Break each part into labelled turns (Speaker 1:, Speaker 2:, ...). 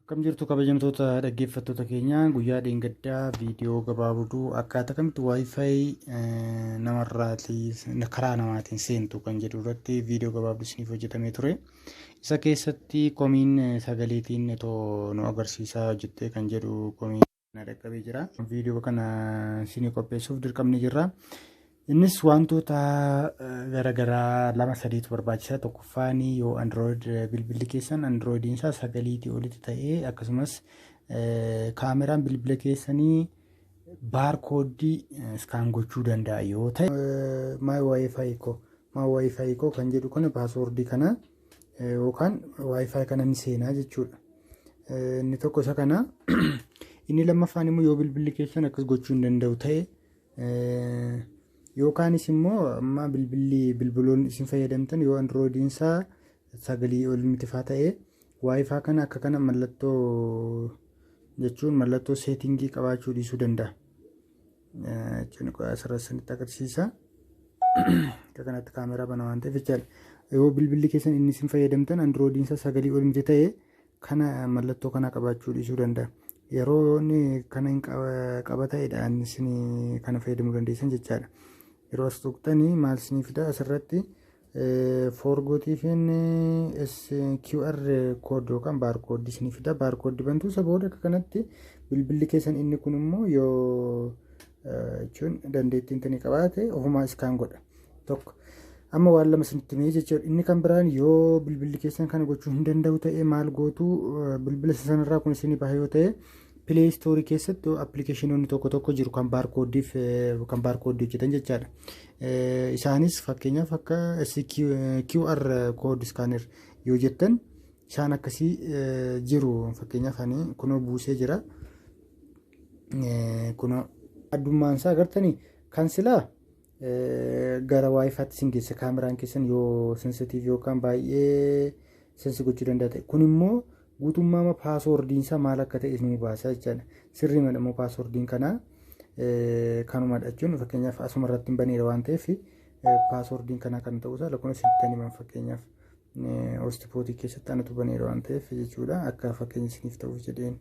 Speaker 1: Akkam jirtu kabajamtoota dhaggeeffattoota keenya guyyaa dheengaddaa viidiyoo gabaabduu akkaataa kamitti waayifaayi namarraatii karaa namaatiin seentu kan jedhu irratti viidiyoo gabaabduu isiniif hojjetamee ture. Isa keessatti komiin sagaleetiin nu agarsiisaa hojjettee kan jedhu komiin dhaqqabee jira. Viidiyoo kana isinii qopheessuuf dirqamni jirra. Innis wantoota garaagaraa lama sadiitu barbaachisa. Tokkoffaan yoo Android bilbilli keessan Androidiin isaa sagaliitii olitti ta'ee akkasumas kaameraan bilbila keessanii baarkoodii iskaan gochuu danda'a yoo ta'e my wifi ko kan jedhu kana paaswoordii kana yookaan wifi kana ni seenaa jechuudha. Inni tokko isa kana. Inni lammaffaan immoo yoo bilbilli keessan akkas gochuu hin danda'u ta'e yookaanis immoo amma bilbiloonni isin fayyadamtan yoo Androidiin isaa sagalii ol mitifaa ta'e waayifaa kana akka kana mallattoo jechuun mallattoo seetingii qabaachuu dhiisuu danda'a. Jechuun asirratti isinitti agarsiisa. Akka kanatti kaameraa bana waan ta'eef jechaadha. Yoo bilbilli keessan inni isin fayyadamtan Androidiin isaa sagalii ol miti ta'e kana mallattoo kana qabaachuu dhiisuu danda'a. Yeroo inni kana hin qaba ta'edhaan isin kana fayyadamuu dandeessan jechaadha. Yeroo as tuqxanii maal isinii fida asirratti forgootiifiin QR kood yookaan baarkoodii isinii fida. Baarkoodii bantuu isa booda akka kanatti bilbilli keessan inni kun immoo yoo jechuun dandeettiin tani qabaate ofumaa iskaan godha tokko. Amma waan lama isinitti himee jechuudha. Inni kan biraan yoo bilbilli keessan kana gochuu hin danda'u ta'e maal gootu bilbila sanarraa kun isinii bahe yoo ta'e Play Store keessatti appilikeeshinoonni tokko jiru kan baarkoodiif kan baarkoodii hojjetan jechaadha. Isaanis fakkeenyaaf akka QR code scanner yoo jettan isaan akkasii jiru. Fakkeenyaaf ani kunoo buusee jira. Kunoo addummaan isaa agartanii kan silaa gara waayifaatti isin geessa kaameraan keessan yoo sensitiiv yookaan baay'ee sensi gochuu danda'a ta'e kun immoo guutummaa paaswoordiin isaa maal akka ta'e isinii baasa jechaadha. Sirrii madhamoo paaswoordiin kana kanumadha jechuun fakkeenyaaf asuma irratti hin baneera waan ta'eef paaswoordiin kana kan ta'uu isaa lakkoofsa sittanii himan fakkeenyaaf hoostipootii keessatti anatu baneera waan ta'eef jechuudha. Akka fakkeenya isiniif ta'uuf jedheen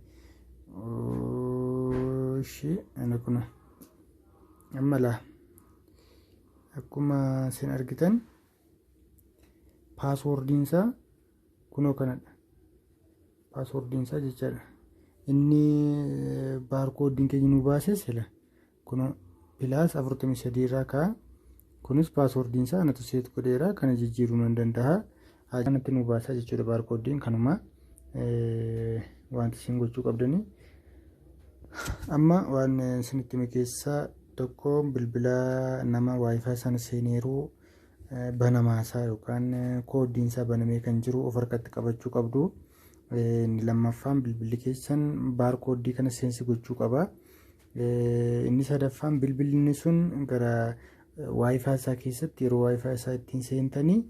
Speaker 1: ana kuna amma akkuma isin argitan paaswoordiin isaa kunoo kanadha. Paaswoordiin isaa jechaadha. Inni baarkoodiin keenya nu baase sila kunoo pilaas 43 irraa ka'a. Kunis paaswoordiin isaa anatu seet godheera kana jijjiiruu nan danda'a. Kanatti nu baasa jechuudha baarkoodiin kanuma wanti isin gochuu qabdanii. Amma waan isinitti hime keessaa tokko bilbila nama waayifaa sana seeneeruu banamaasaa yookaan koodiin isaa banamee kan jiru of harkatti qabachuu qabdu. Inni lammaffaan bilbilli keessan baarkoodii kana seensi gochuu qaba. Inni sadaffaan bilbilli sun gara waayifaa isaa keessatti yeroo waayifaa isaa ittiin seentanii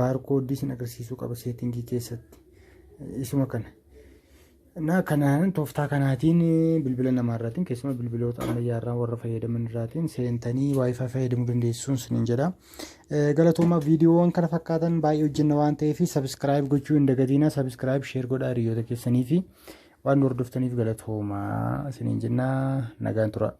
Speaker 1: baarkoodii isin agarsiisuu qaba seetingii keessatti. Isuma kana. Kanaan tooftaa kanaatiin bilbila namaarraatiin keessumaa bilbiloota ammayyaarraa warra fayyadaman irraatiin seentanii waayifaa fayyadamuu dandeessuun isiniin jedha. Galatoomaa viidiyoowwan kana fakkaatan baay'ee hojjenna waan ta'eef sabiskiraayib gochuu hin dagatinaa. Sabiskiraayib sheer godhaa hiriyoota keessanii fi waan hordoftaniif galatoomaa isiniin jenna. Nagaan tura.